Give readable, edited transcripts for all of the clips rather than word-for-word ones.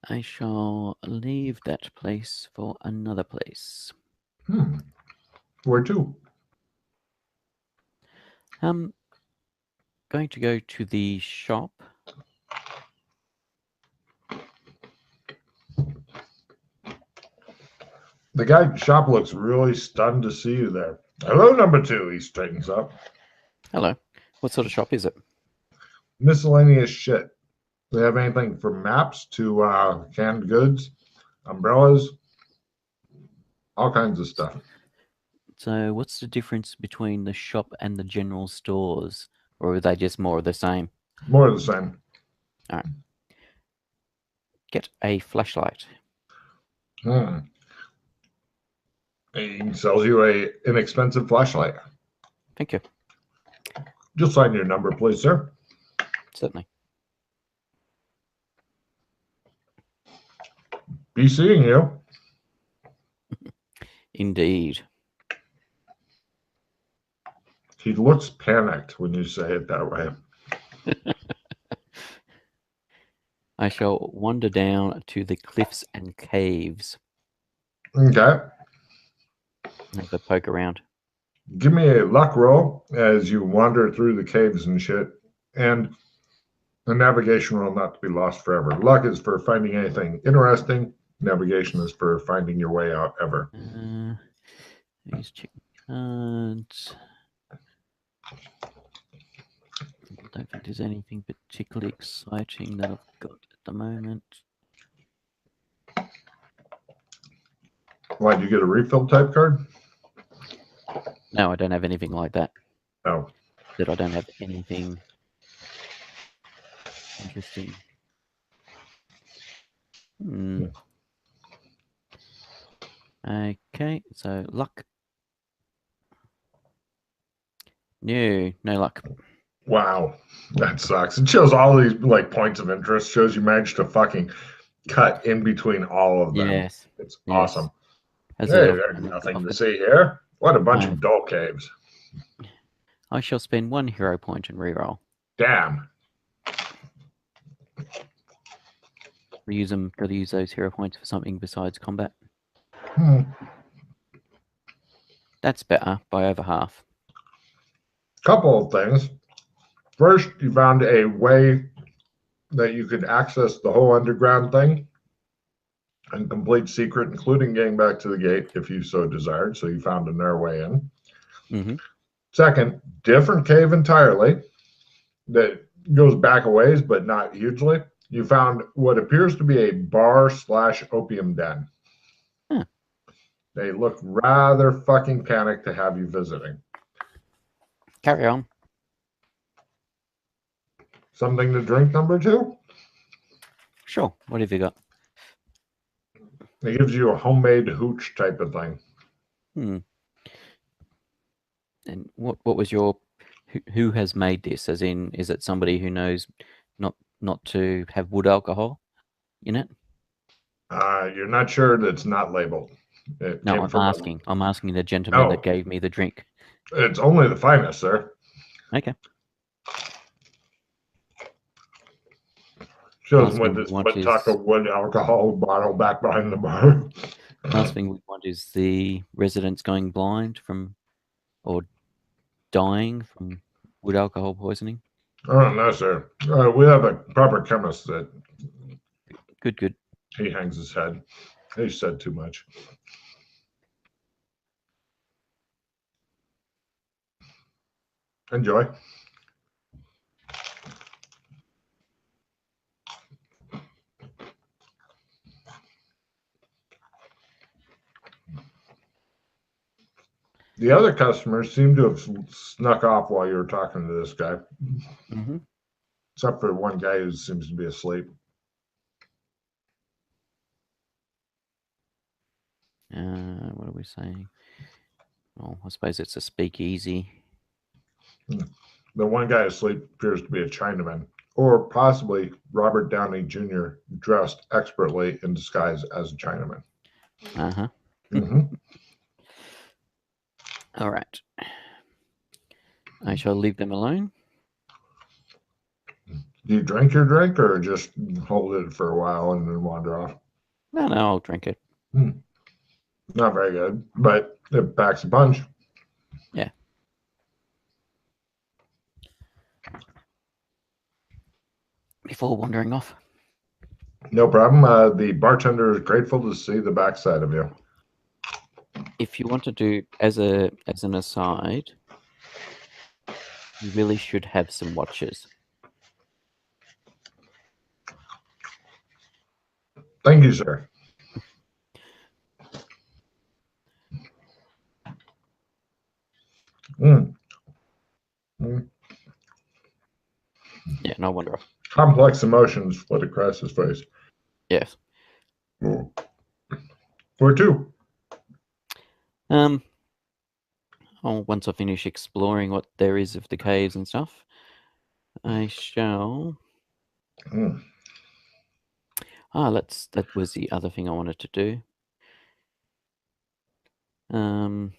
I shall leave that place for another place. Where to? Going to go to the shop. The guy at the shop looks really stunned to see you there. Hello, number 2. He straightens up. Hello. What sort of shop is it? Miscellaneous shit. They have anything from maps to canned goods, umbrellas, all kinds of stuff. So what's the difference between the shop and the general stores? Or are they just more of the same? More of the same. All right. Get a flashlight. He sells you a inexpensive flashlight. Thank you. Just sign your number, please, sir. Certainly. Be seeing you. Indeed. He looks panicked when you say it that way. I shall wander down to the cliffs and caves. Okay. Have a poke around. Give me a luck roll as you wander through the caves and shit. And a navigation roll not to be lost forever. Luck is for finding anything interesting. Navigation is for finding your way out ever. These chicken cards. I don't think there's anything particularly exciting that I've got at the moment. Why, did you get a refill type card? No, I don't have anything like that. No. That I don't have anything interesting. Okay, so luck. No luck. Wow, that sucks. It shows all these like points of interest. Shows you managed to fucking cut in between all of them. Yes. It's Yes. awesome. As Hey, there's nothing to see here. What a bunch of dull caves. I shall spend 1 hero point and reroll. Damn. Use them. Got to use those hero points for something besides combat. That's better by over half. Couple of things. First, you found a way that you could access the whole underground thing and complete secret, including getting back to the gate if you so desired. So you found a narrow way in. Mm-hmm. Second, different cave entirely that goes back a ways, but not hugely. You found what appears to be a bar / opium den. Huh. They look rather fucking panicked to have you visiting. Carry on. Something to drink, number 2? Sure. What have you got? It gives you a homemade hooch type of thing. And what was your who has made this? As in, is it somebody who knows not to have wood alcohol in it? You're not sure that it's not labeled. No, I'm asking the gentleman that gave me the drink. It's only the finest, sir. Okay. Shows with this Pawtucket wood alcohol bottle back behind the bar. Last thing we want is the residents going blind from or dying from wood alcohol poisoning. Oh, no, sir. We have a proper chemist that. Good. He hangs his head. He said too much. Enjoy. The other customers seem to have snuck off while you were talking to this guy. Mm-hmm. Except for one guy who seems to be asleep. What are we saying? Well, I suppose it's a speakeasy. The one guy asleep appears to be a Chinaman, or possibly Robert Downey Jr. dressed expertly in disguise as a Chinaman. Uh-huh. Mm-hmm. All right. I shall leave them alone. Do you drink your drink or just hold it for a while and then wander off? No, I'll drink it. Not very good, but it packs a punch. Yeah. Before wandering off. No problem. The bartender is grateful to see the backside of you. If you want to do as an aside, you really should have some watches. Thank you, sir. Mm. Mm. Yeah, no wander off. Complex emotions flit across his face. Yes. Mm. Where to? Once I finish exploring what there is of the caves and stuff, I shall. Mm. That was the other thing I wanted to do. No,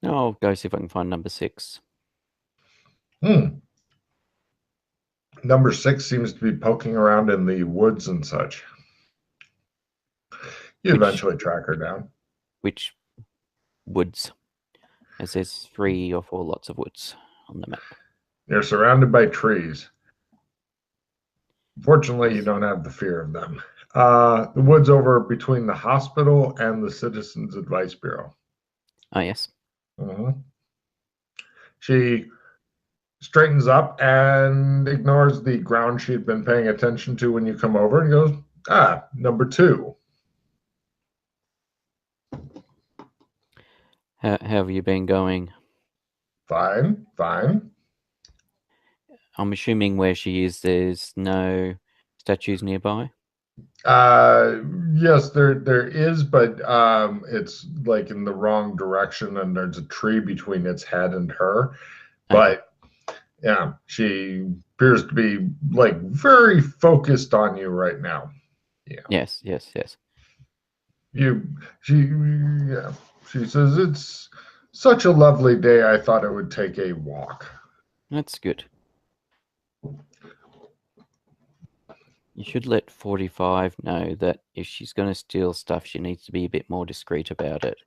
I'll go see if I can find number 6. Mm. Number 6 seems to be poking around in the woods and such. You eventually track her down. Which woods? As there's 3 or 4 lots of woods on the map. You're surrounded by trees. Fortunately, you don't have the fear of them. The woods over between the hospital and the Citizens Advice Bureau. Oh, yes. Mhm. She straightens up and ignores the ground she'd been paying attention to when you come over and goes, number 2. How have you been going? Fine, fine. I'm assuming where she is, there's no statues nearby. Yes, there is, but it's like in the wrong direction, and there's a tree between its head and her. Okay. But yeah, she appears to be like very focused on you right now. Yeah. Yes. You yeah. She says it's such a lovely day. I thought I would take a walk. That's good. You should let 45 know that if she's going to steal stuff, she needs to be a bit more discreet about it,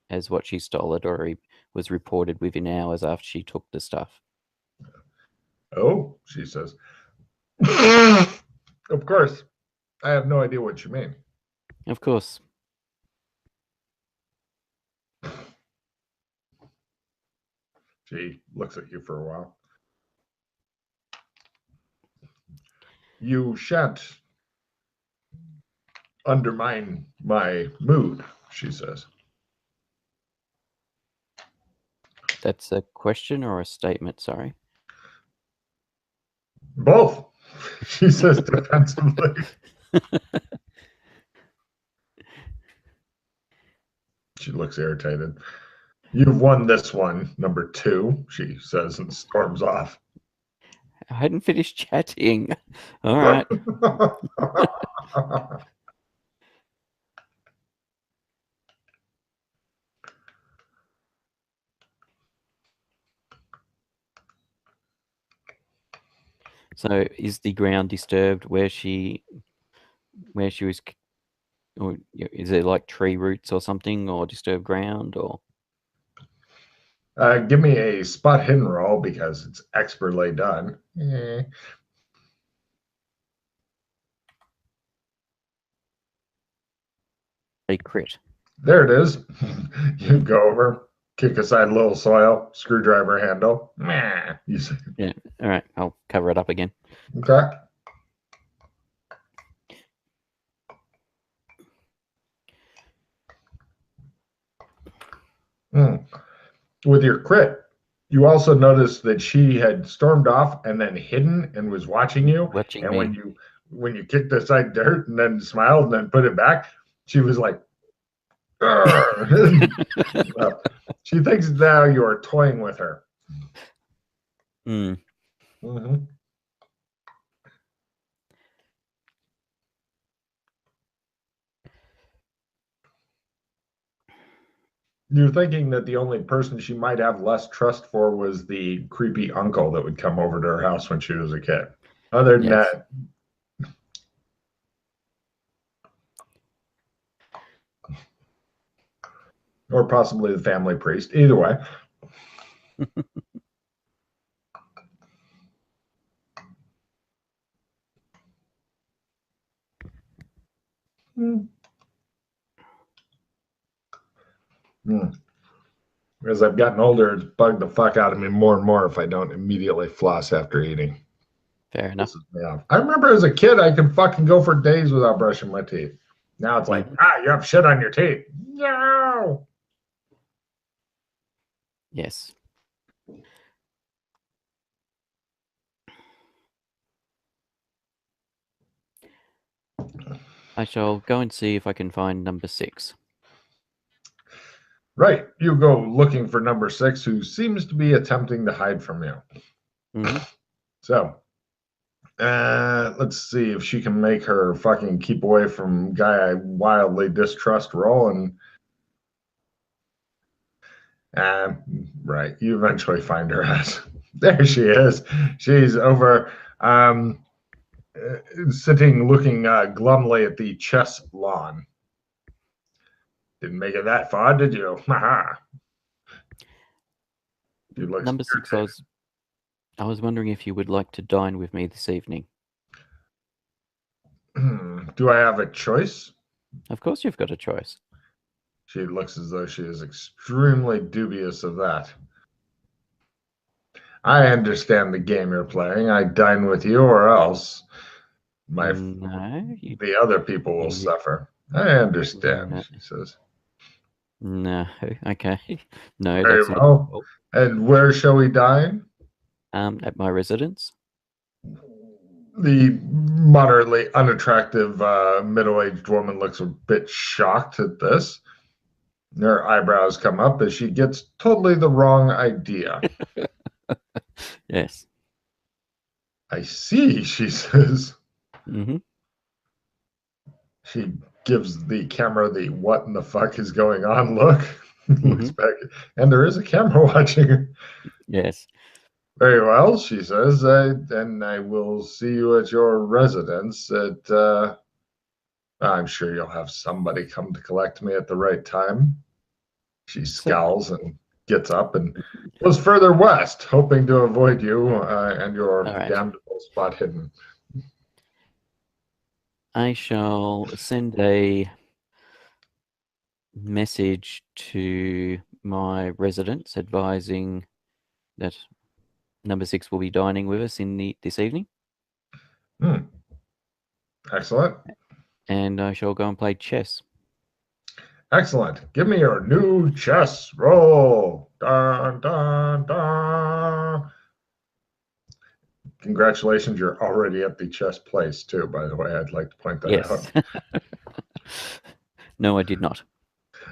as what she stole it already was reported within hours after she took the stuff. Oh, she says. Of course. I have no idea what you mean. Of course. She looks at you for a while. You shan't undermine my mood, she says. That's a question or a statement, sorry. Both, she says defensively. She looks irritated. You've won this one, number 2, she says and storms off. I hadn't finished chatting. All right. So is the ground disturbed where she was, or is it like tree roots or something, or disturbed ground, or? Give me a spot hidden roll because it's expertly done. A crit. There it is. You go over, kick aside a little soil, screwdriver handle. You say, Yeah. All right. I'll cover it up again. okay. With your crit, you also noticed that she had stormed off and then hidden and was watching you. Watching And me. when you kicked aside dirt and then smiled and then put it back, she was like, she thinks now you are toying with her. Mm. Mm-hmm. You're thinking that the only person she might have less trust for was the creepy uncle that would come over to her house when she was a kid. Other than Yes. that, or possibly the family priest. Either way. Hmm. As I've gotten older, it's bugged the fuck out of me more and more if I don't immediately floss after eating. Fair enough. Yeah. I remember as a kid, I could fucking go for days without brushing my teeth. Now it's like, you have shit on your teeth. No. Yes. I shall go and see if I can find number 6. Right. You go looking for number 6, who seems to be attempting to hide from you. Mm-hmm. So, let's see if she can make her fucking keep away from guy I wildly distrust roll. And right, you eventually find her ass. There she is. She's over, sitting looking glumly at the chess lawn. Didn't make it that far, did you? Haha. Number 6, I was wondering if you would like to dine with me this evening. Do I have a choice? Of course you've got a choice. She looks as though she is extremely dubious of that. I understand the game you're playing. I dine with you, or else the other people will suffer. I understand, she says. No, okay. No, Very that's well. not. And where shall we dine? At my residence. The moderately unattractive middle-aged woman looks a bit shocked at this. Her eyebrows come up as she gets totally the wrong idea. Yes. I see, she says. Mm-hmm. She gives the camera the what in the fuck is going on look. Looks back, and there is a camera watching her. Yes. Very well, she says. Then I will see you at your residence. I'm sure you'll have somebody come to collect me at the right time. She scowls and gets up and goes further west, hoping to avoid you and your damnable spot hidden. I shall send a message to my residents advising that number 6 will be dining with us this evening. Excellent. And I shall go and play chess. Excellent. Give me your new chess roll. Dun, dun, dun. Congratulations, you're already at the chess place, too, by the way. I'd like to point that out. No, I did not.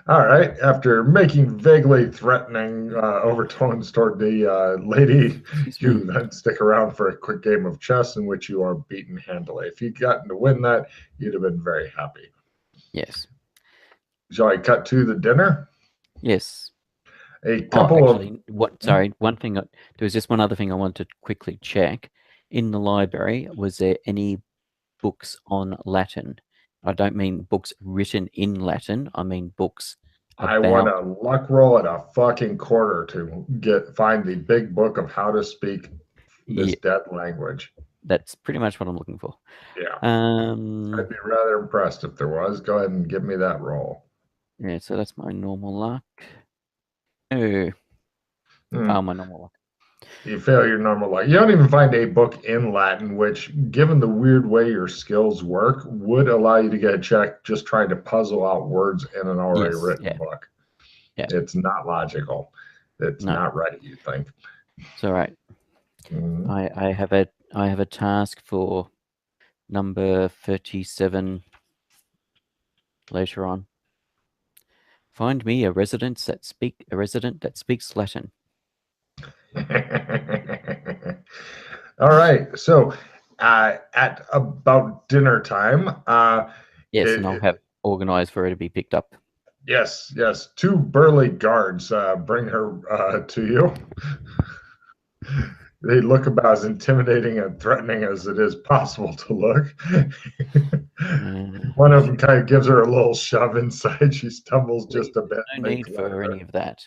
All right. After making vaguely threatening overtones toward the lady, you then stick around for a quick game of chess in which you are beaten handily. If you'd gotten to win that, you'd have been very happy. Yes. Shall I cut to the dinner? Yes. A couple of... one thing. There was just one other thing I wanted to quickly check. In the library, was there any books on Latin? I don't mean books written in Latin. I mean books about... I want a luck roll at a fucking quarter to find the big book of how to speak this dead language. That's pretty much what I'm looking for. Yeah. I'd be rather impressed if there was. Go ahead and give me that roll. Yeah, so that's my normal luck. Oh, my normal luck. You fail your normal luck. You don't even find a book in Latin, which, given the weird way your skills work, would allow you to get a check just trying to puzzle out words in an already written book. Yeah. It's not logical. It's not right, you think. It's all right. I have a task for number 37 later on. Find me a resident that speaks Latin. All right. So at about dinner time, yes, and I'll have organized for her to be picked up. Yes, yes. Two burly guards bring her to you. They look about as intimidating and threatening as it is possible to look. One of them kind of gives her a little shove inside. She stumbles just a bit. No And they need collect for her. any of that.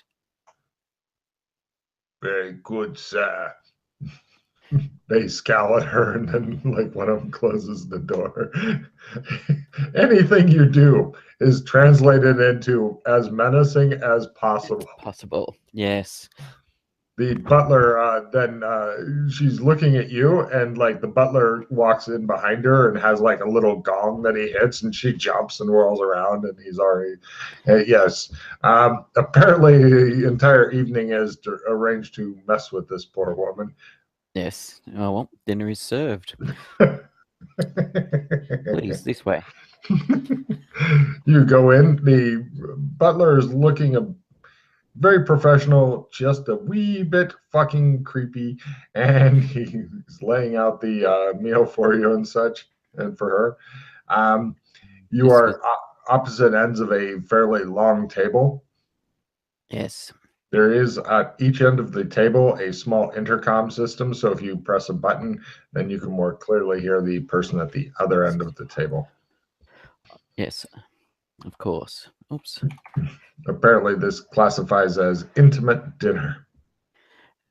Very good, sir. They scowl at her, and then like one of them closes the door. Anything you do is translated into as menacing as possible. Possible. Yes. The butler then she's looking at you, and like the butler walks in behind her and has like a little gong that he hits, and she jumps and whirls around, and he's already yes. Apparently the entire evening is arranged to mess with this poor woman. Yes. Oh, well, dinner is served. Please, this way. You go in. The butler is looking very professional, just a wee bit fucking creepy, and he's laying out the meal for you and such, and for her. You Yes, are opposite ends of a fairly long table. yes. There is at each end of the table a small intercom system, so if you press a button, then you can more clearly hear the person at the other end of the table. Yes, of course. Oops. Apparently, this classifies as intimate dinner.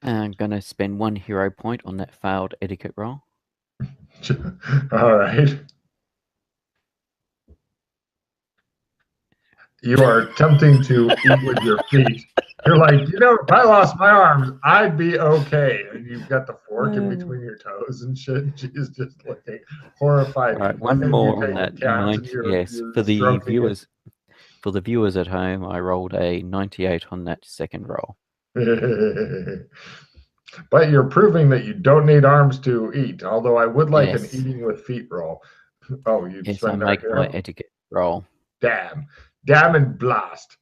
I'm going to spend 1 hero point on that failed etiquette roll. All right. You are attempting to eat with your feet. You're like, if I lost my arms, I'd be okay. And you've got the fork in between your toes and shit. She's just looking horrified. All right, one more on that. Yes, for the viewers. For the viewers at home, I rolled a 98 on that second roll. But you're proving that you don't need arms to eat, although I would like an Yes. eating with feet roll. Oh, you Yes, I'll make my etiquette roll. Damn and blast.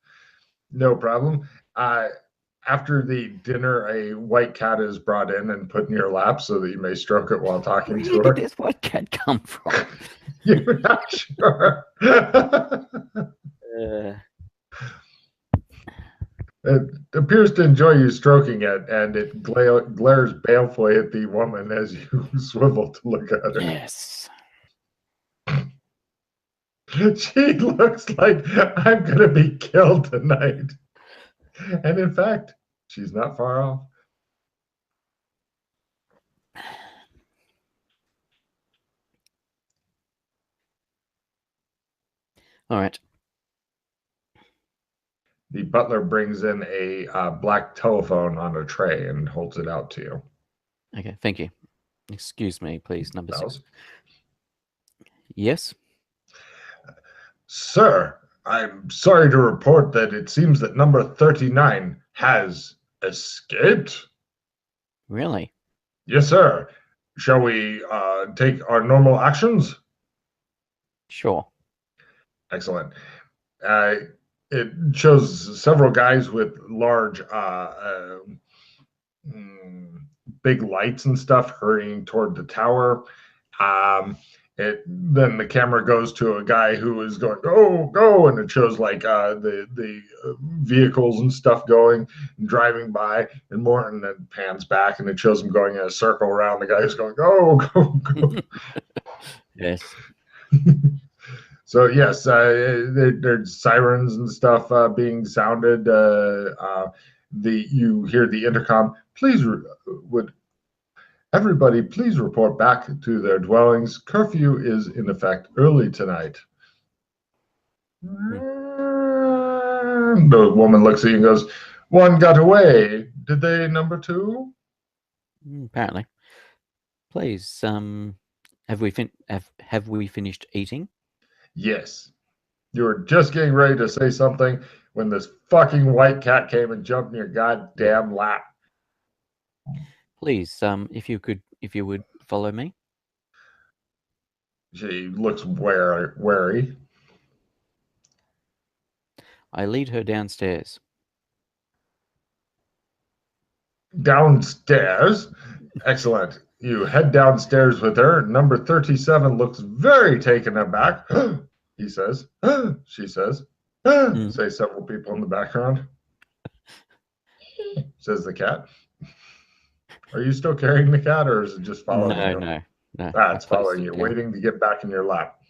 No problem. After the dinner, a white cat is brought in and put in your lap so that you may stroke it while talking to her. Where did this white cat come from? You're not sure. It appears to enjoy you stroking it, and it glares balefully at the woman as you swivel to look at her. Yes. She looks like I'm going to be killed tonight. And in fact, she's not far off. All right. The butler brings in a black telephone on a tray and holds it out to you. Okay, thank you. Excuse me, please, number 6. Yes? Sir, I'm sorry to report that it seems that number 39 has escaped. Really? Yes, sir. Shall we take our normal actions? Sure. Excellent. It shows several guys with large, big lights and stuff hurrying toward the tower. Then the camera goes to a guy who is going, go, go, and it shows like the vehicles and stuff going and driving by and more, and then pans back and it shows him going in a circle around the guy who's going, go, go, go. Yes. So yes, there's sirens and stuff being sounded. You hear the intercom. Please, would everybody please report back to their dwellings? Curfew is in effect early tonight. The woman looks at you and goes, "One got away. Did they, number 2?" Apparently. Please, have we finished eating? Yes. You were just getting ready to say something when this fucking white cat came and jumped in your goddamn lap. Please, if you would follow me. She looks wary. I lead her downstairs. Downstairs? Excellent. You head downstairs with her. Number 37 looks very taken aback. He says. She says. Say several people in the background. Says the cat. Are you still carrying the cat, or is it just following you? No. It's following you, waiting to get back in your lap.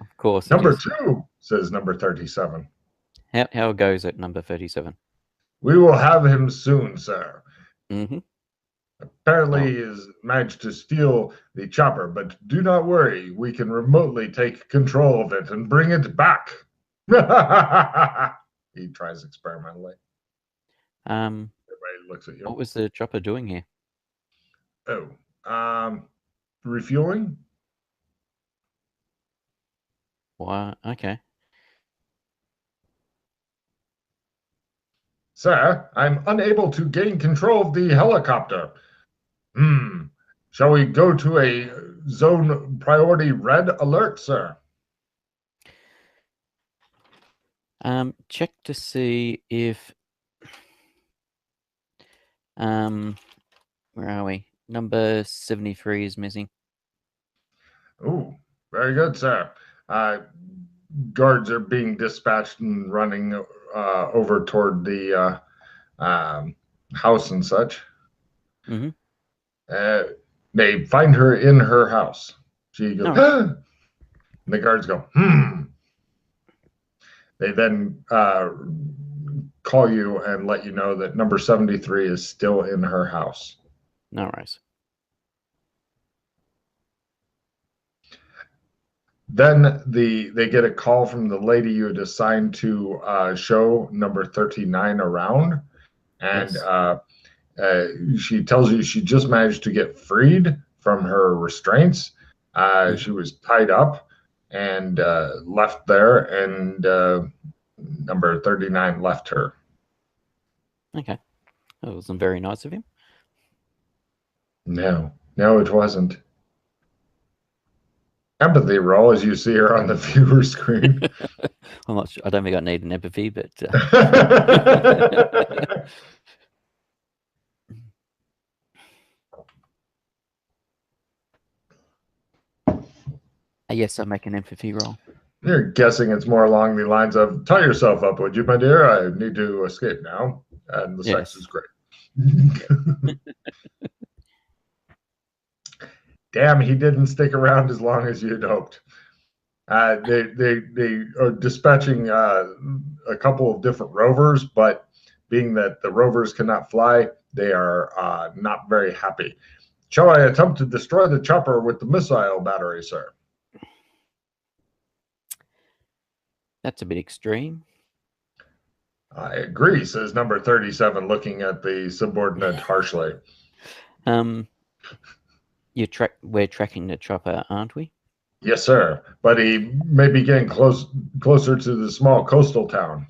Of course. Number 2, says number 37. How goes it, number 37? We will have him soon, sir. Mm-hmm. Apparently, he has managed to steal the chopper, but do not worry. We can remotely take control of it and bring it back. He tries experimentally. Everybody looks at you. What was the chopper doing here? Refueling. Why? Okay. Sir, I'm unable to gain control of the helicopter. Shall we go to a zone priority red alert, sir? Check to see if where are we? Number 73 is missing. Oh, very good, sir. Guards are being dispatched and running over toward the house and such. Mm-hmm. They find her in her house. She goes, and the guards go, They then call you and let you know that number 73 is still in her house. No worries. Then they get a call from the lady you had assigned to show number 39 around. And yes. She tells you she just managed to get freed from her restraints. She was tied up and left there, and number 39 left her. Okay. That wasn't very nice of him. No, it wasn't. Empathy roll as you see her on the viewer screen. I'm not sure. I don't think I need an empathy, but yes, I make an empathy roll. You're guessing it's more along the lines of, tie yourself up, would you, my dear? I need to escape now. And the sex is great. Damn, he didn't stick around as long as you'd hoped. They are dispatching a couple of different rovers, but being that the rovers cannot fly, they are not very happy. Shall I attempt to destroy the chopper with the missile battery, sir? That's a bit extreme. I agree, says number 37, looking at the subordinate harshly. We're tracking the chopper, aren't we? Yes, sir. But he may be getting closer to the small coastal town.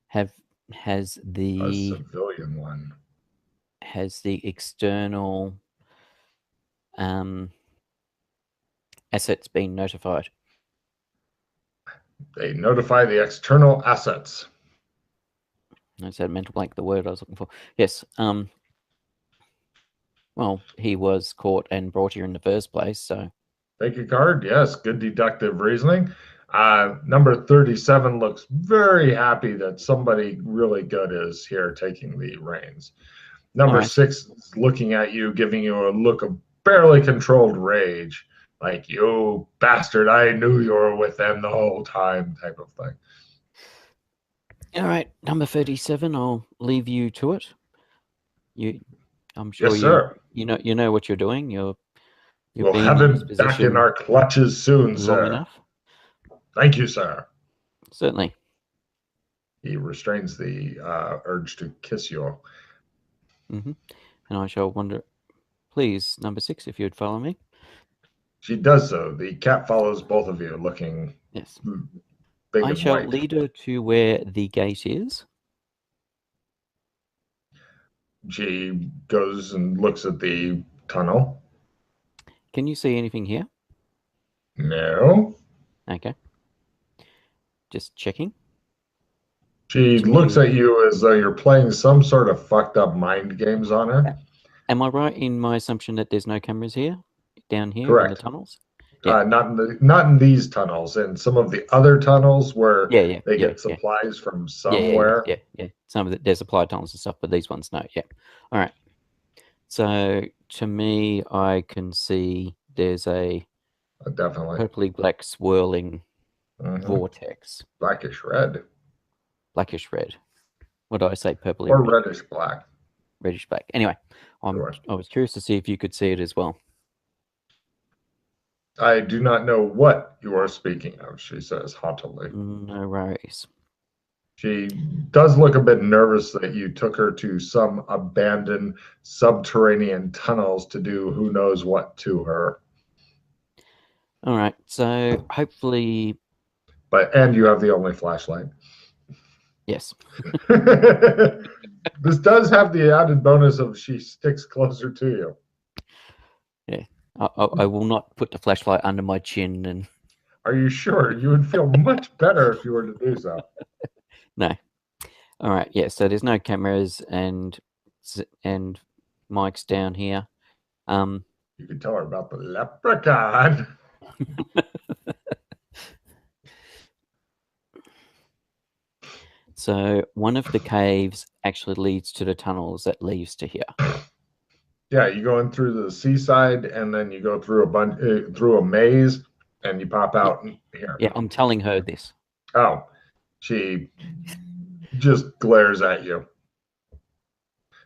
Has the a civilian one? Has the external assets been notified? They notify the external assets. I said mental blank, the word I was looking for. Yes. Well, he was caught and brought here in the first place, so. Take a card. Yes, good deductive reasoning. Number 37 looks very happy that somebody really good is here taking the reins. Number 6 is looking at you, giving you a look of barely controlled rage. Like, you bastard, I knew you were with them the whole time, type of thing. All right, number 37, I'll leave you to it. I'm sure yes, sir. You know what you're doing. We'll have him back in our clutches soon, sir. Enough. Thank you, sir. Certainly. He restrains the urge to kiss you. Mm-hmm. And I shall wonder, please, number 6, if you'd follow me. She does so. The cat follows both of you, looking yes. big I and shall white. lead her to where the gate is. She goes and looks at the tunnel. Can you see anything here? No. Okay. Just checking. She looks at you as though you're playing some sort of fucked up mind games on her. Am I right in my assumption that there's no cameras here? Down here Correct. in the tunnels? Yeah. Not in these tunnels. In some of the other tunnels where Yeah. they Yeah. get Yeah. supplies from Yeah. somewhere. Yeah. Some of there's supply tunnels and stuff, but these ones no. Yeah. All right. So to me, I can see there's a Definitely. purpley black swirling Hmm. vortex, Blackish red blackish red. What do I say? Purpley or red, reddish black. reddish black. Anyway, Sure. I was curious to see if you could see it as well. I do not know what you are speaking of, she says haughtily. No worries. She does look a bit nervous that you took her to some abandoned subterranean tunnels to do who knows what to her. All right. So hopefully, And you have the only flashlight. yes. This does have the added bonus of she sticks closer to you. Yeah. I will not put the flashlight under my chin and Are you sure? You would feel much better if you were to do so. no. All right. Yeah. So there's no cameras and mics down here. You could tell her about the leprechaun. So one of the caves actually leads to the tunnels that leads to here. Yeah, you go in through the seaside, and then you go through through a maze, and you pop out here. Yeah, I'm telling her this. Oh, she just glares at you.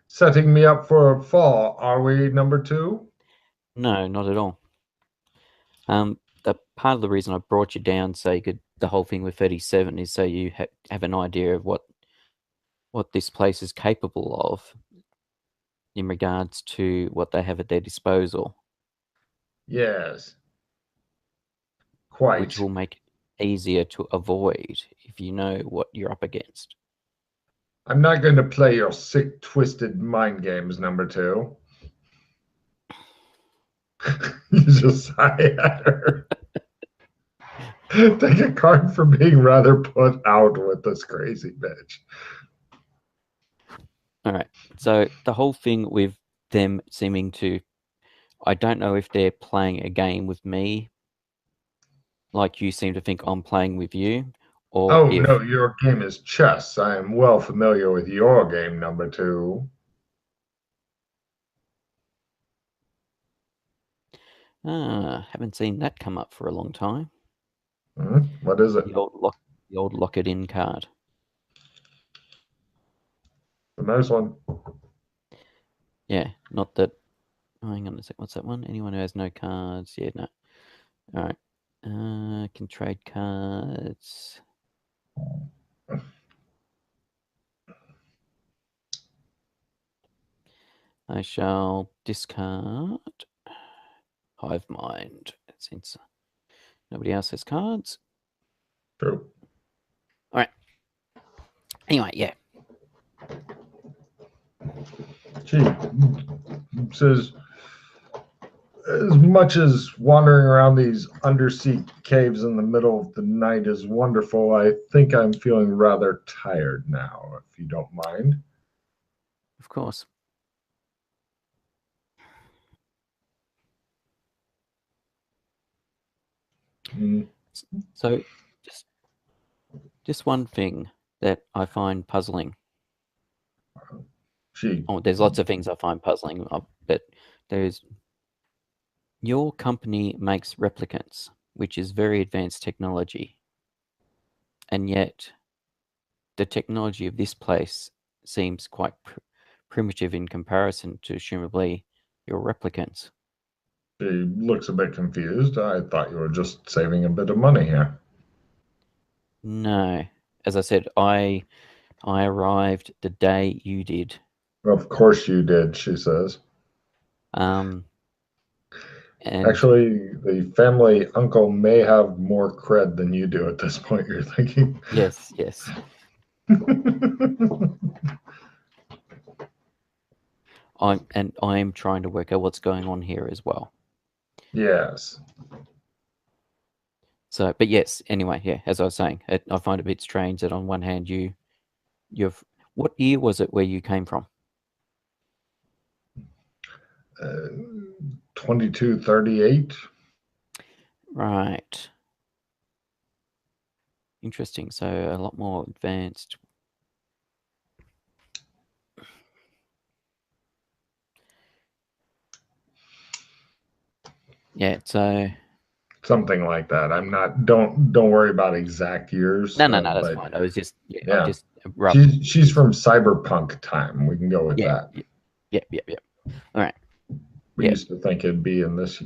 Setting me up for a fall, are we, number two? No, not at all. The part of the reason I brought you down, so you could the whole thing with 37 is so you have an idea of what this place is capable of in regards to what they have at their disposal, Yes, which quite. will make it easier to avoid if you know what you're up against. I'm not going to play your sick, twisted mind games, number two. You just sigh at her. Take a card for being rather put out with this crazy bitch. All right. So the whole thing with them seeming to, I don't know if they're playing a game with me, like you seem to think I'm playing with you, or Oh, if no, your game is chess. I am well familiar with your game, number two. haven't seen that come up for a long time. What is it? The old lock it in card. The nice one. Yeah, not that. Oh, hang on a sec. What's that one? Anyone who has no cards? Yeah, no. All right. Can trade cards. I shall discard Hive Mind since nobody else has cards. True. All right. Anyway, yeah. She says, as much as wandering around these undersea caves in the middle of the night is wonderful, I think I'm feeling rather tired now, if you don't mind. Of course. So, just one thing that I find puzzling. There's lots of things I find puzzling, but there's your company makes replicants, which is very advanced technology, and yet the technology of this place seems quite primitive in comparison to, assumably, your replicants. She looks a bit confused. I thought you were just saving a bit of money here. No, as I said, I arrived the day you did. Of course you did, she says. And actually, the family uncle may have more cred than you do at this point, you're thinking. Yes. I'm trying to work out what's going on here as well. Yes. So, but yes, anyway, yeah, as I was saying, I find it a bit strange that on one hand you've what year was it where you came from? 2238. Right. Interesting. So a lot more advanced. Yeah. So Something like that. I'm not. Don't worry about exact years. no, that's But fine. I was just yeah. I yeah, just rough. she's from cyberpunk time. We can go with Yeah. that. Yeah. All right. We Yeah. used to think it'd be in this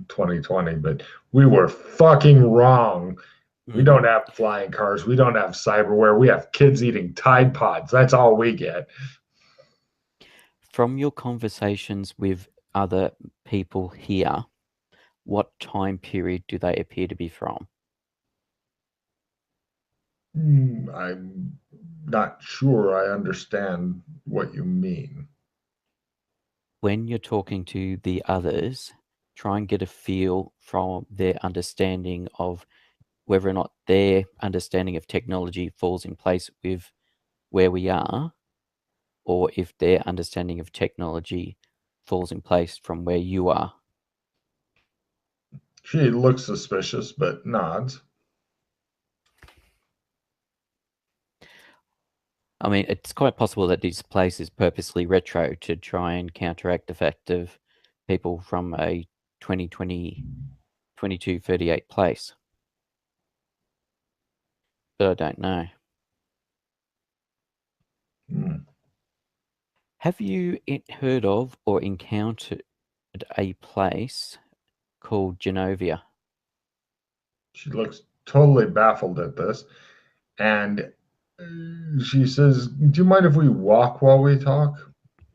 2020, but we were fucking wrong. We Mm. don't have flying cars. We don't have cyberware. We have kids eating Tide Pods. That's all we get. From your conversations with other people here, what time period do they appear to be from? I'm not sure I understand what you mean. When you're talking to the others, try and get a feel from their understanding of whether or not their understanding of technology falls in place with where we are, or if their understanding of technology falls in place from where you are. She looks suspicious, but nods. I mean, it's quite possible that this place is purposely retro to try and counteract the fact of people from a 2020, 2238 place. But I don't know. Hmm. Have you heard of or encountered a place called Genovia? She looks totally baffled at this. And she says, "Do you mind if we walk while we talk?"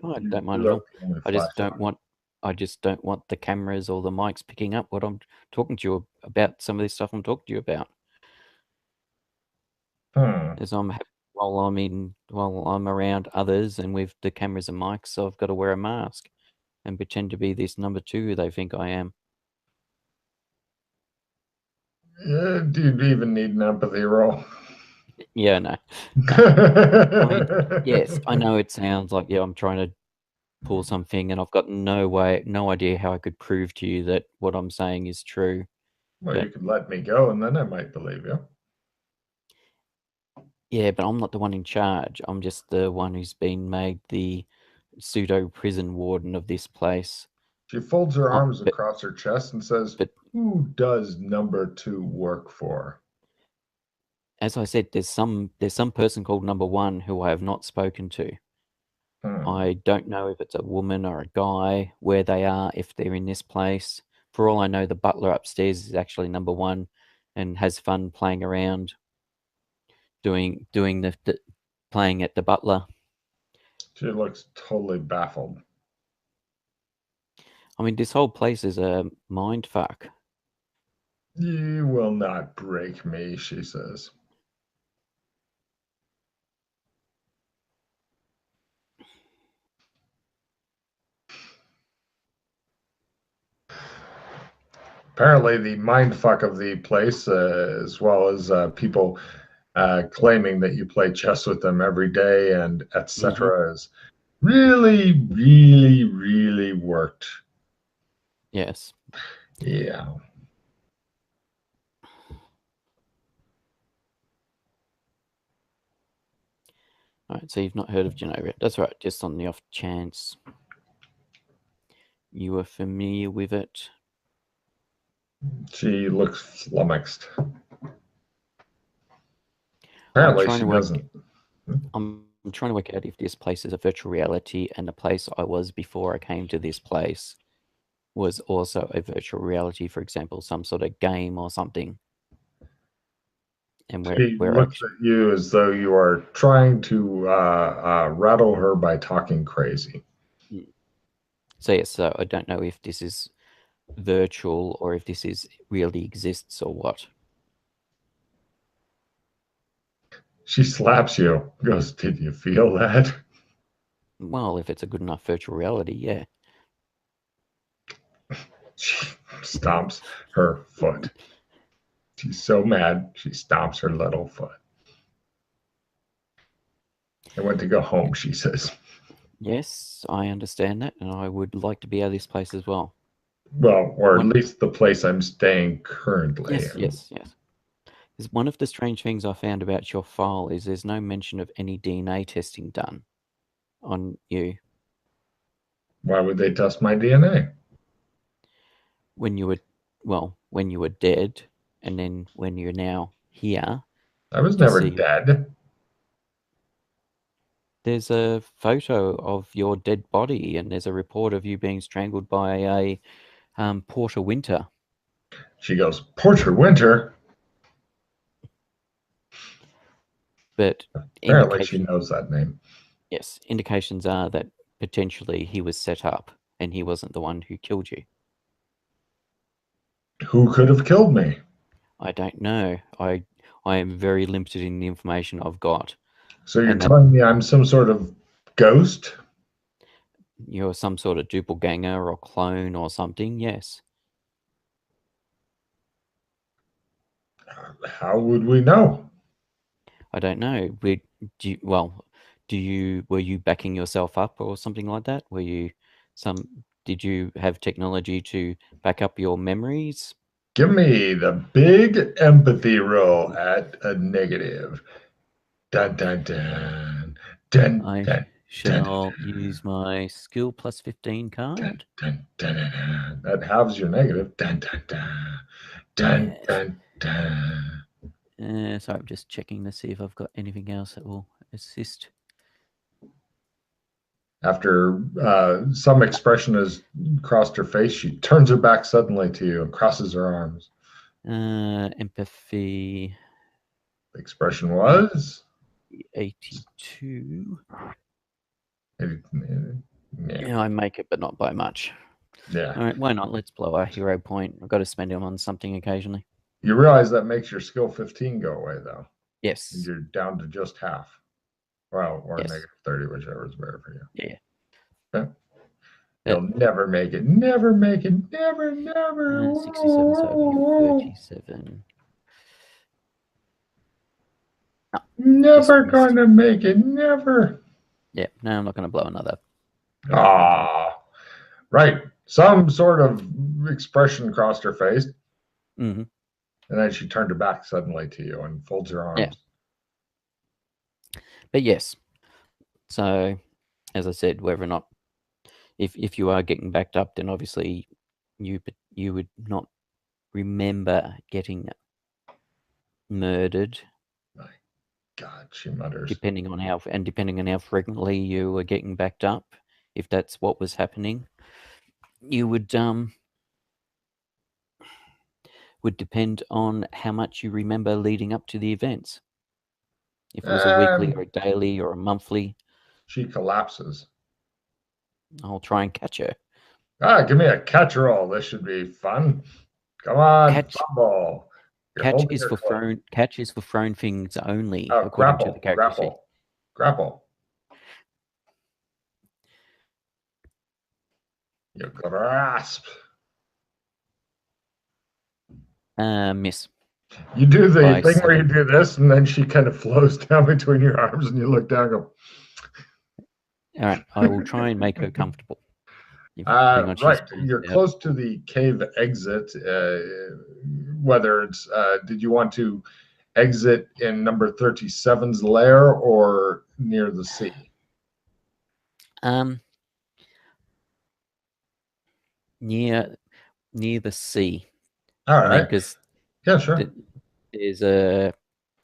Oh, I don't mind You're at up all. the only I just don't flashlight. want I just don't want the cameras or the mics picking up what I'm talking to you about, some of this stuff I'm talking to you about. Hmm. As while I'm around others and with the cameras and mics, so I've got to wear a mask and pretend to be this number two who they think I am. Yeah, do you even need an empathy roll? Yeah, no. I mean, yes, I know it sounds like I'm trying to pull something, and I've got no idea how I could prove to you that what I'm saying is true. Well, you But could let me go and then I might believe you. yeah, but I'm not the one in charge. I'm just the one who's been made the pseudo prison warden of this place. She folds her Uh, arms but across her chest and says, but "Who does number two work for?" as I said, there's some person called Number One who I have not spoken to. Hmm. I don't know if it's a woman or a guy, where they are, if they're in this place. For all I know, the butler upstairs is actually Number One and has fun playing around, doing the playing at the butler. She looks totally baffled. I mean, this whole place is a mind fuck. You will not break me, she says. Apparently, the mind fuck of the place, as well as people claiming that you play chess with them every day and Hmm. etc., is really, really, really worked. Yes. Yeah. All right. So you've not heard of Genova? That's right. Just on the off chance you were familiar with it. She looks flummoxed. I'm Apparently, trying she to work. doesn't. I'm trying to work out if this place is a virtual reality, and the place I was before I came to this place was also a virtual reality. For example, some sort of game or something, and She we're looks actually at you as though you are trying to rattle her by talking crazy. so yes. So I don't know if this is virtual or if this is really exists or what. She slaps you, goes, "Did you feel that?" Well, if it's a good enough virtual reality, yeah. She stomps her foot. She's so mad, she stomps her little foot. I want to go home, she says. Yes, I understand that, and I would like to be out of this place as well. Well, or at One, least the place I'm staying currently. yes. Because one of the strange things I found about your file is there's no mention of any DNA testing done on you Why would they test my DNA? when you were dead, and then when you're now here I was to never see. dead. There's a photo of your dead body, and there's a report of you being strangled by a Porter Winter. She goes, Porter Winter? But Apparently she knows that name. yes, indications are that potentially he was set up and he wasn't the one who killed you. Who could have killed me? I don't know. I am very limited in the information I've got. So you're telling me I'm some sort of ghost? You're some sort of doppelganger or clone or something, yes. How would we know? I don't know. Were you backing yourself up or something like that? Did you have technology to back up your memories? Give me the big empathy roll at a negative. Dun dun dun. Dun I dun. shall use my skill plus 15 card. Dun, dun, dun, dun. That halves your negative. Dun dun dun. Dun Yes. dun dun. So I'm just checking to see if I've got anything else that will assist. After some expression has crossed her face, she turns her back suddenly to you and crosses her arms. Empathy. The expression was 82. Yeah. I make it, but not by much. Yeah. All right, why not? Let's blow a hero point. I've got to spend them on something occasionally. You realize that makes your skill 15 go away, though. Yes. You're down to just half. Well, or yes. negative 30, whichever is better for you. Yeah. Okay. You'll never make it. Never make it. Never, never. 67, so 37. No, never gonna make it. Never. Yeah, no, I'm not going to blow another. Right. Some sort of expression crossed her face. Mm-hmm. And then she turned her back suddenly to you and folds her arms. Yeah. But yes. So, as I said, whether or not, if you are getting backed up, then obviously you would not remember getting murdered. My God, she mutters. Depending on how frequently you were getting backed up, if that's what was happening, you would depend on how much you remember leading up to the events. If it was a weekly or a daily or a monthly. She collapses. I'll try and catch her. Give me a catch roll. This should be fun. Come on, fumble. Catch is for thrown things only, according to the character sheet. Grapple. You grasp. Miss. You do the thing where you do this, and then she kind of flows down between your arms, and you look down and go. All right, I will try and make her comfortable. Right, you're close to the cave exit. Whether it's, did you want to exit in number 37's lair or near the sea? Near the sea. All right. Because yeah, sure. There's a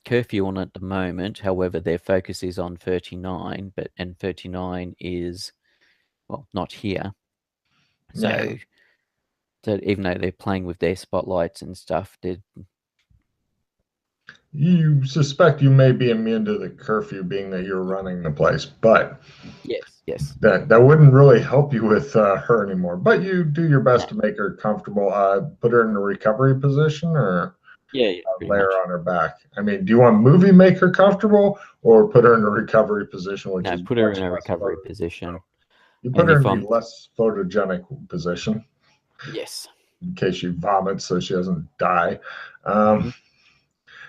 curfew on at the moment. However, their focus is on 39, and 39 is, well, not here. So, so even though they're playing with their spotlights and stuff, you suspect you may be immune to the curfew, being that you're running the place, but yes, that wouldn't really help you with her anymore. But you do your best to make her comfortable. Put her in a recovery position, or lay her on her back. I mean, do you want movie make her comfortable, or put her in a recovery position? Which is put her in a recovery position. You put her in a less photogenic position. Yes. In case she vomits, so she doesn't die.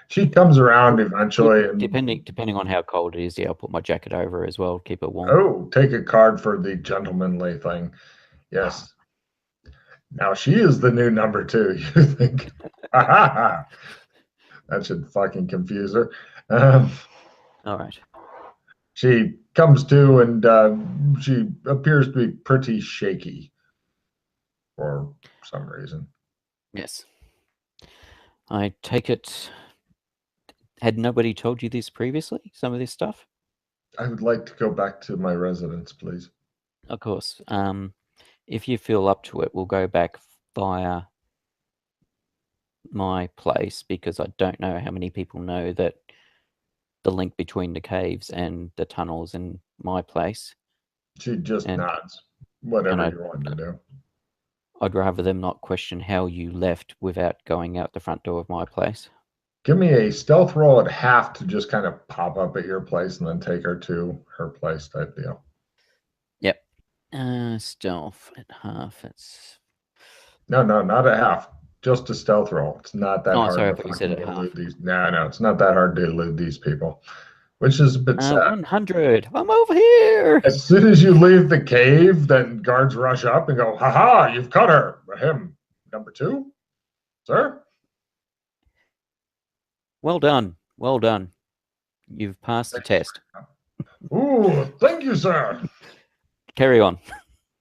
She comes around eventually. And depending on how cold it is, I'll put my jacket over as well, keep it warm. Oh, take a card for the gentlemanly thing. Yes. Now she is the new number two, you think? That should fucking confuse her. Um, All right. she comes to and she appears to be pretty shaky for some reason. Yes. I take it. Had nobody told you this previously? Some of this stuff? I would like to go back to my residence, please. Of course. If you feel up to it, we'll go back via my place because I don't know how many people know that the link between the caves and the tunnels in my place. She just And nods. Whatever and you want to do. I'd rather them not question how you left without going out the front door of my place. Give me a stealth roll at half to just kind of pop up at your place and then take her to her place type deal. Yep. Stealth at half. It's No, not at half. Just a stealth roll. It's not that oh, hard sorry, I to thought you said fucking at half. elude these. No, it's not that hard to elude these people, which is a bit sad. 100. I'm over here. As soon as you leave the cave, then guards rush up and go, "Ha ha! You've caught her." Him, number two, sir. Well done. Well done. You've passed the test. Ooh, thank you, sir. Carry on.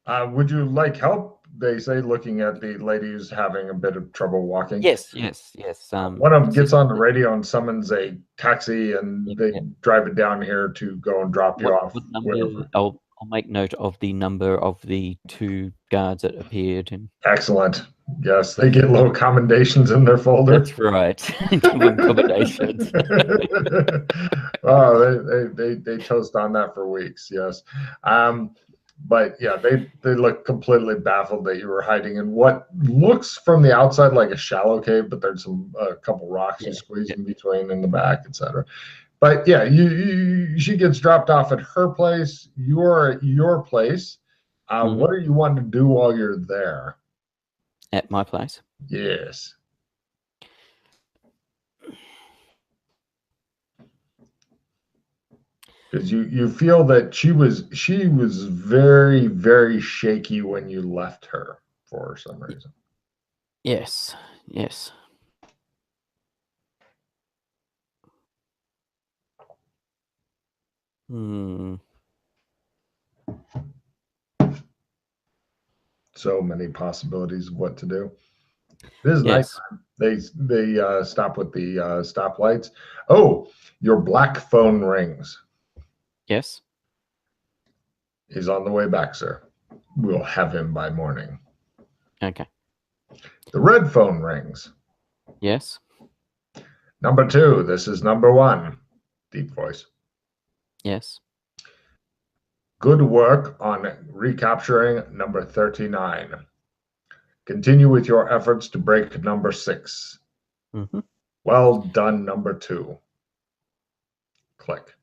Would you like help? They say, looking at the lady who's having a bit of trouble walking. Yes. One of them gets on the assistant- radio and summons a taxi, and Yep, they yep. drive it down here to go and drop you off. What number? Wherever. I'll make note of the number of the two guards that appeared. And Excellent. Yes, they get little commendations in their folder. that's right. Give them commendations. Oh, they toast on that for weeks. Yes. But yeah, they look completely baffled that you were hiding in what looks from the outside like a shallow cave, but there's a couple rocks you squeeze in between in the back, etc. But yeah, she gets dropped off at her place. You're at your place. What are you wanting to do while you're there? At my place. Yes. Because you feel that she was very, very shaky when you left her for some reason. Yes. So many possibilities of what to do. It is Yes. nighttime. They stop with the stoplights. Oh, your black phone rings. Yes. He's on the way back, sir. We'll have him by morning. Okay. The red phone rings. Yes. Number two, this is number one. Deep voice. Yes. Good work on recapturing number 39. Continue with your efforts to break number 6. Well done, number 2. Click.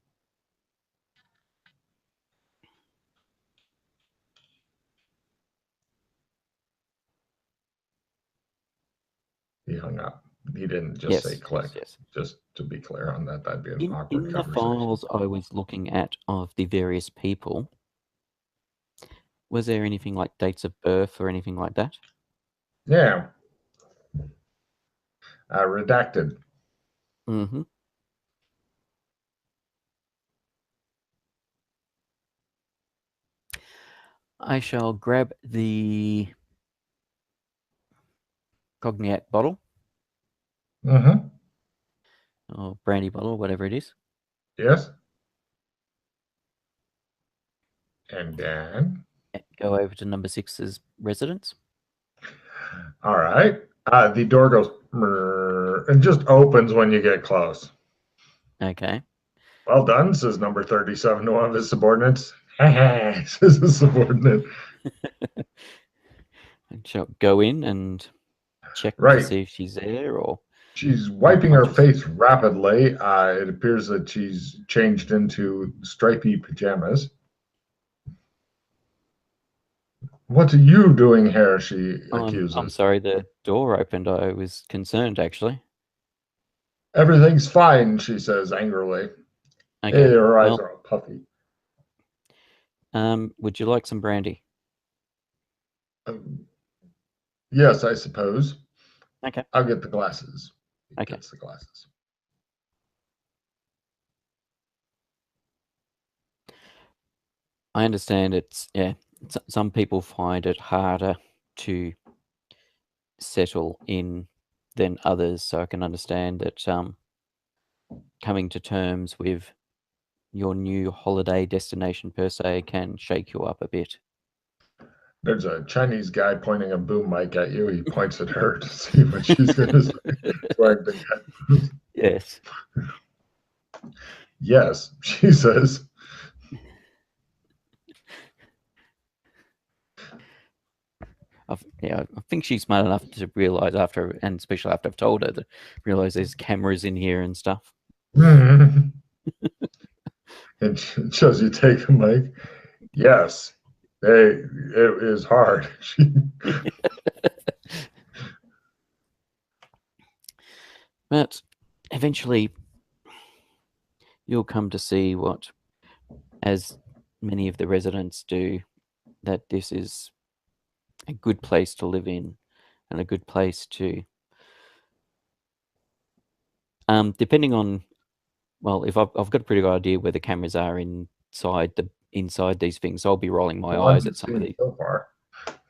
He hung up. He didn't just say click. Yes. Just to be clear on that, that'd be an awkward In the conversation. files I was looking at of the various people, was there anything like dates of birth or anything like that? Yeah. Redacted. I shall grab the cognac bottle. Or brandy bottle, whatever it is. Yes. And then? Go over to number 6's residence. All right. The door goes and just opens when you get close. Okay. Well done, says number 37 to one of his subordinates. Says the subordinate. And shall go in and check to see if she's there, or she's wiping her face rapidly. It appears that she's changed into stripy pajamas. What are you doing here? She accuses. I'm sorry, the door opened. I was concerned, actually. Everything's fine, she says angrily. Okay. Hey, her eyes are all puffy. Would you like some brandy? Yes, I suppose. Okay. I'll get the glasses. He Okay. gets the glasses. I understand some people find it harder to settle in than others, so I can understand that coming to terms with your new holiday destination per se can shake you up a bit. There's a Chinese guy pointing a boom mic at you. He points at her to see what she's going to say. Swag the cat. Yes. Yes, she says. I think she's smart enough to realize after, and especially after I've told her, to realize there's cameras in here and stuff. And shows you take a mic. Yes, it is hard. But eventually, you'll come to see what, as many of the residents do, that this is a good place to live in and a good place to, depending on, well, if I've got a pretty good idea where the cameras are inside these things, I'll be rolling my eyes at some of these. So far.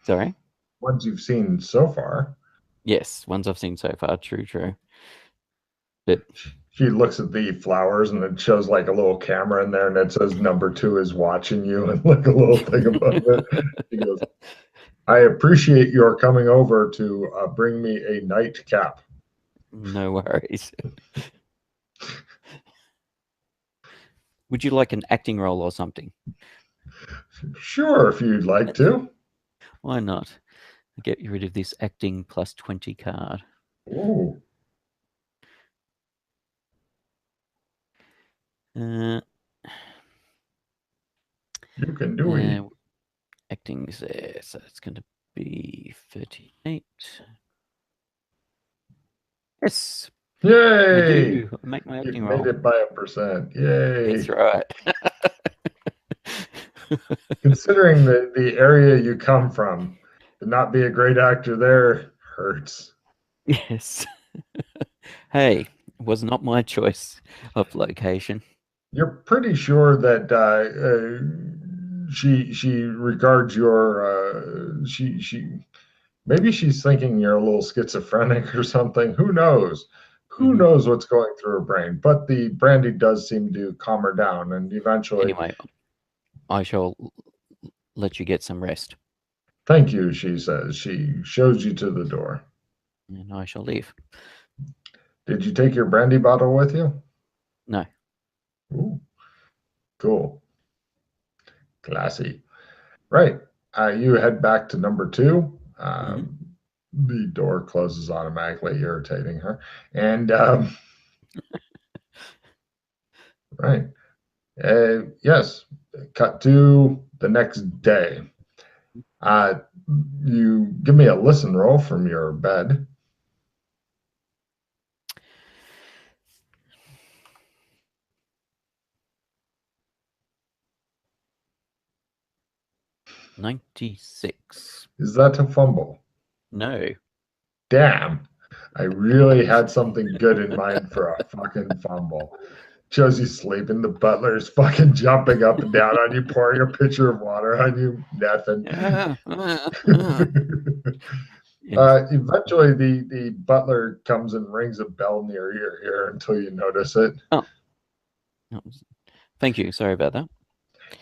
Sorry? Ones you've seen so far. Yes, ones I've seen so far. True. But she looks at the flowers and it shows like a little camera in there and it says number 2 is watching you and like a little thing above it. She goes, I appreciate your coming over to bring me a nightcap. No worries. Would you like an acting role or something? Sure, if you'd like to. Why not? I'll get rid of this acting plus 20 card. Ooh. You can do it. Acting's there, so it's going to be 38. Yes. Yay! I do. I make my acting roll. Made it by 1%. Yay! That's right. Considering the area you come from, to not be a great actor there hurts. Yes. Hey, it was not my choice of location. You're pretty sure that she regards your maybe she's thinking you're a little schizophrenic or something. Who knows? Who knows what's going through her brain? But the brandy does seem to calm her down, and eventually. Anyway, I shall let you get some rest. Thank you, she says. She shows you to the door. And I shall leave. Did you take your brandy bottle with you? No. Ooh, cool. Classy. Right. You head back to number 2. The door closes automatically, irritating her. And right. Yes. Cut to the next day. You give me a listen roll from your bed. $96. Is that a fumble? No. Damn. I really had something good in mind for a fucking fumble. Shows you sleeping. The butler's fucking jumping up and down on you, pouring a pitcher of water on you, nothing. Eventually, the butler comes and rings a bell near your ear until you notice it. Oh. Thank you. Sorry about that.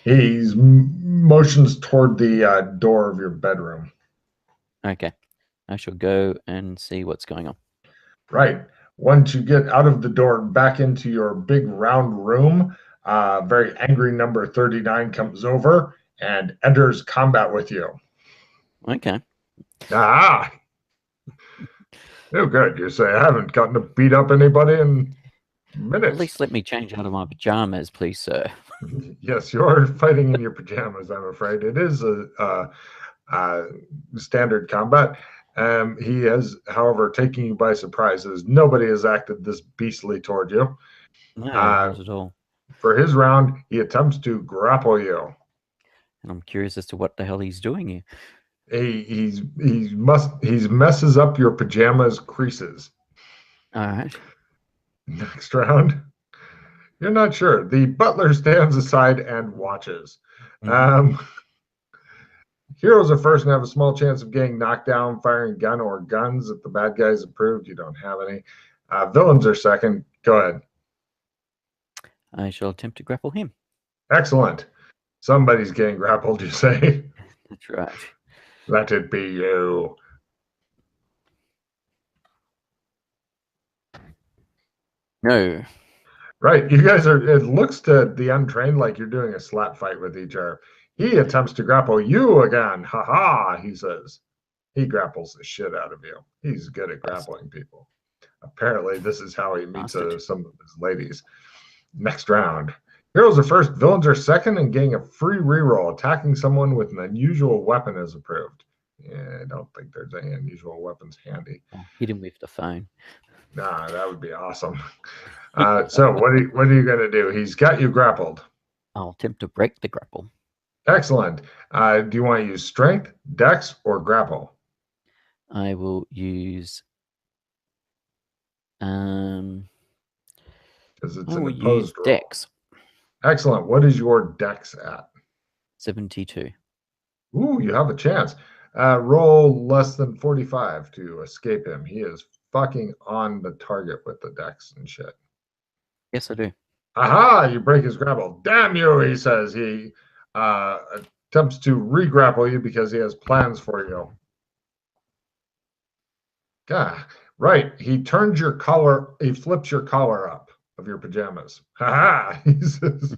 He motions toward the door of your bedroom. Okay. I shall go and see what's going on. Right. Once you get out of the door and back into your big round room, very angry number 39 comes over and enters combat with you. Okay. Ah. Oh, good. You say, I haven't gotten to beat up anybody in minutes. At least let me change out of my pajamas, please, sir. Yes, you're fighting in your pajamas, I'm afraid. It is a standard combat. He has, however, taken you by surprise, as nobody has acted this beastly toward you. No, not at all. For his round, he attempts to grapple you. And I'm curious as to what the hell he's doing here. He messes up your pajamas creases. All right. Next round. You're not sure. The butler stands aside and watches. Mhm. Heroes are first and have a small chance of getting knocked down, firing a gun or guns. If the bad guys approved, you don't have any. Villains are second. Go ahead. I shall attempt to grapple him. Excellent. Somebody's getting grappled, you say. That's right. Let it be you. No. Right. You guys are, it looks to the untrained like you're doing a slap fight with each other. He attempts to grapple you again. Ha ha, he says. He grapples the shit out of you. He's good at grappling people. Apparently, this is how he meets some of his ladies. Next round. Heroes are first, villains are second, and getting a free reroll. Attacking someone with an unusual weapon is approved. Yeah, I don't think there's any unusual weapons handy. I'll hit him with the phone. Nah, that would be awesome. So what are you going to do? He's got you grappled. I'll attempt to break the grapple. Excellent. Do you want to use strength, dex, or grapple? I will use. Because it's I an will opposed use roll. dex. Excellent. What is your dex at? 72. Ooh, you have a chance. Roll less than 45 to escape him. He is fucking on the target with the dex and shit. Yes, I do. Aha! You break his grapple. Damn you, he says. He attempts to re-grapple you because he has plans for you. God, right. He turns your collar, he flips your collar up of your pajamas. Ha! He says.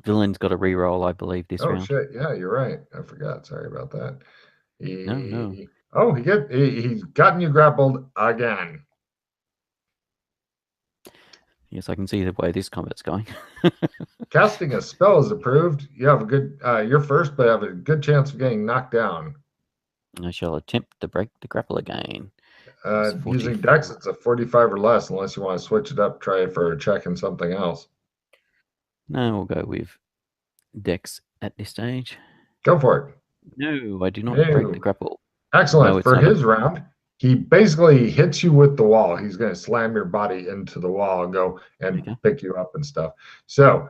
Villain's got a reroll, I believe, this round. Oh shit! Yeah, you're right. I forgot. Sorry about that. No. Oh, he's gotten you grappled again. Yes, I can see the way this combat's going. Casting a spell is approved. You have a good. You're first, but have a good chance of getting knocked down. I shall attempt to break the grapple again. Using dex, it's a 45 or less, unless you want to switch it up. Try it for a check and something else. No, we'll go with dex at this stage. Go for it. No, I do not break the grapple. Excellent. No, for his round, he basically hits you with the wall. He's going to slam your body into the wall and go and pick you up and stuff. So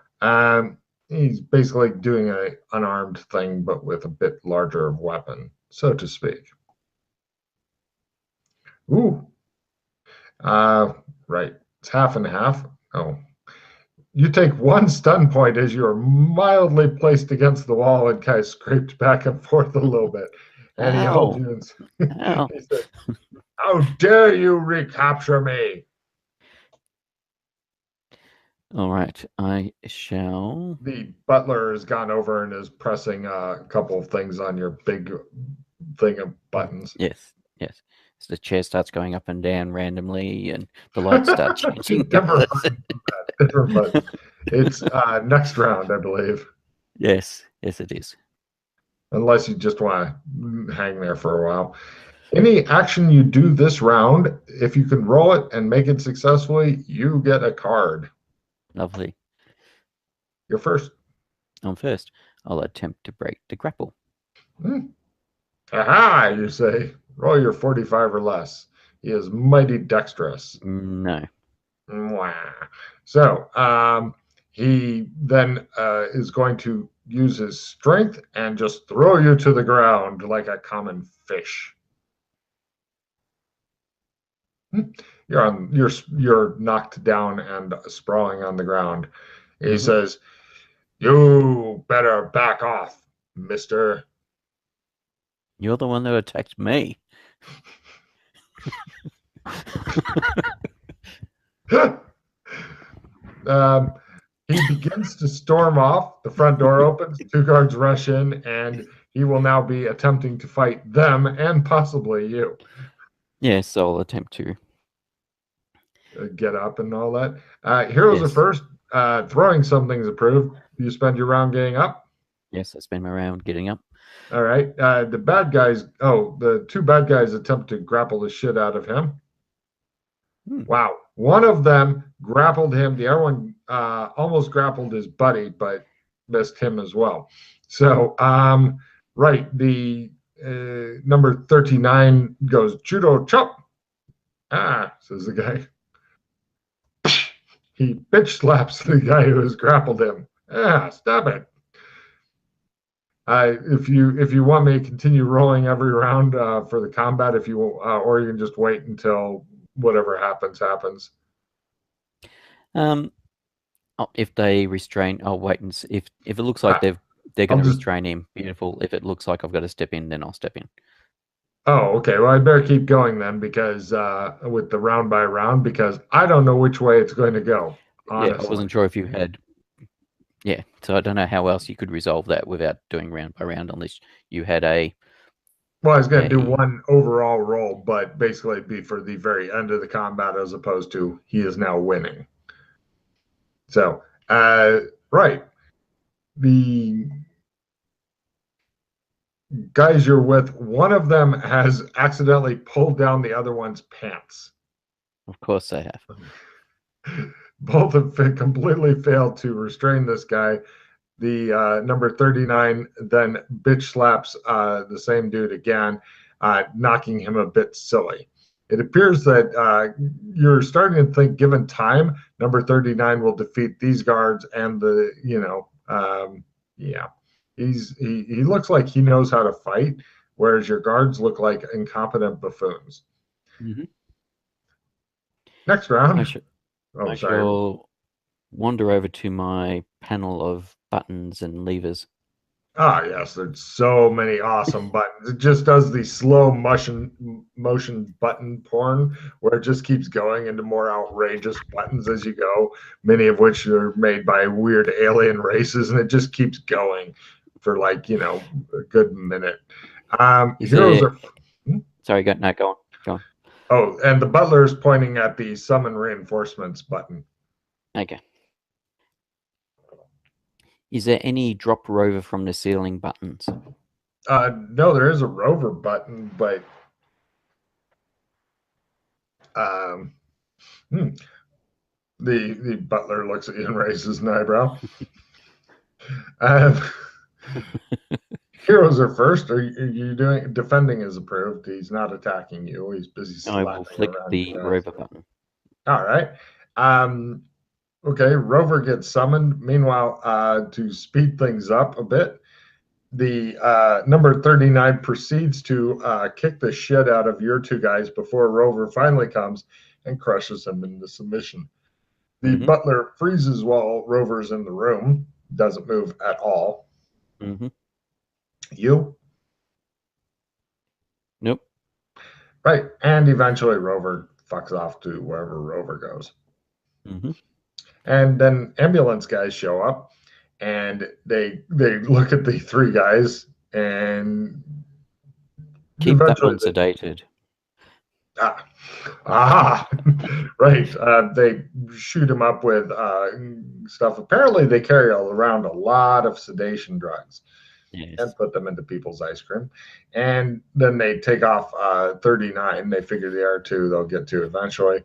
he's basically doing an unarmed thing, but with a bit larger of weapon, so to speak. Ooh. Right. It's half and half. Oh. You take one stun point as you're mildly placed against the wall and kind of scraped back and forth a little bit. And he holds you and he says, how dare you recapture me? All right, I shall. The butler has gone over and is pressing a couple of things on your big thing of buttons. Yes. So the chair starts going up and down randomly, and the lights start changing. Different buttons. It's next round, I believe. Yes, it is. Unless you just want to hang there for a while. Any action you do this round, if you can roll it and make it successfully, you get a card. Lovely. You're first. I'm first. I'll attempt to break the grapple. Aha, you say. Roll your 45 or less. He is mighty dexterous. No. So he then is going to use his strength and just throw you to the ground like a common fish. You're knocked down and sprawling on the ground. He says, you better back off, mister. You're the one that attacked me. He begins to storm off. The front door opens. 2 guards rush in, and he will now be attempting to fight them and possibly you. Yes, I'll attempt to get up and all that. Heroes are first. Throwing something's approved. You spend your round getting up. Yes, I spend my round getting up. All right. The 2 bad guys attempt to grapple the shit out of him. Wow. One of them grappled him. The other one almost grappled his buddy, but missed him as well. So, right, the number 39 goes, judo chop. Ah, says the guy. He bitch slaps the guy who has grappled him. Ah, stop it. If you want me to continue rolling every round for the combat, if you or you can just wait until whatever happens. If they restrain, I'll wait and see. If it looks like they're going to restrain him, beautiful. If it looks like I've got to step in, then I'll step in. Oh, okay. Well, I better keep going then, because with the round by round, because I don't know which way it's going to go. Honestly. Yeah, I wasn't sure if you had. Yeah, so I don't know how else you could resolve that without doing round by round, unless you had a. Well, I was going to do one overall roll, but basically it'd be for the very end of the combat, as opposed to he is now winning. So, right. The guys you're with, one of them has accidentally pulled down the other one's pants. Of course they have. Both have completely failed to restrain this guy. The number 39 then bitch slaps the same dude again, knocking him a bit silly. It appears that you're starting to think, given time, number 39 will defeat these guards and the, yeah. He looks like he knows how to fight, whereas your guards look like incompetent buffoons. Mm-hmm. Next round. I shall wander over to my panel of buttons and levers. Ah, yes, there's so many awesome buttons. It just does the slow motion button porn, where it just keeps going into more outrageous buttons as you go, many of which are made by weird alien races, and it just keeps going for like, a good minute. Heroes are... Sorry, go on. Oh, and the butler is pointing at the summon reinforcements button. Okay. Is there any drop rover from the ceiling buttons? No, there is a rover button, but the butler looks at you and raises an eyebrow. Heroes are first. Are you doing defending is approved? He's not attacking you. He's busy slapping I will flick the rover button. All right. Okay, rover gets summoned. Meanwhile, to speed things up a bit, the number 39 proceeds to kick the shit out of your two guys before rover finally comes and crushes him into submission. The butler freezes while rover's in the room, doesn't move at all. You? Nope. Right, and eventually rover fucks off to wherever rover goes. And then ambulance guys show up, and they look at the three guys and keep that one sedated. Right. They shoot him up with stuff. Apparently, they carry around a lot of sedation drugs. Yes. And put them into people's ice cream. And then they take off 39. They figure the R2 they'll get to eventually.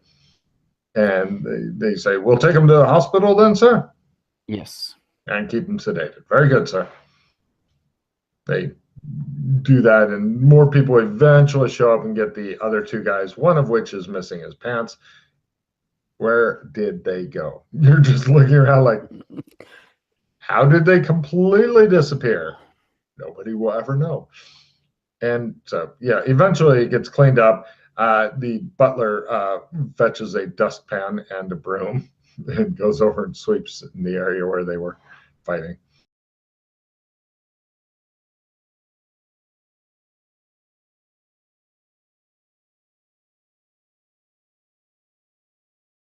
And they say, we'll take him to the hospital then, sir? Yes. And keep him sedated. Very good, sir. They do that, and more people eventually show up and get the other two guys, one of which is missing his pants. Where did they go? You're just looking around like, how did they completely disappear? Nobody will ever know. And so, yeah, eventually it gets cleaned up. The butler fetches a dustpan and a broom and goes over and sweeps in the area where they were fighting.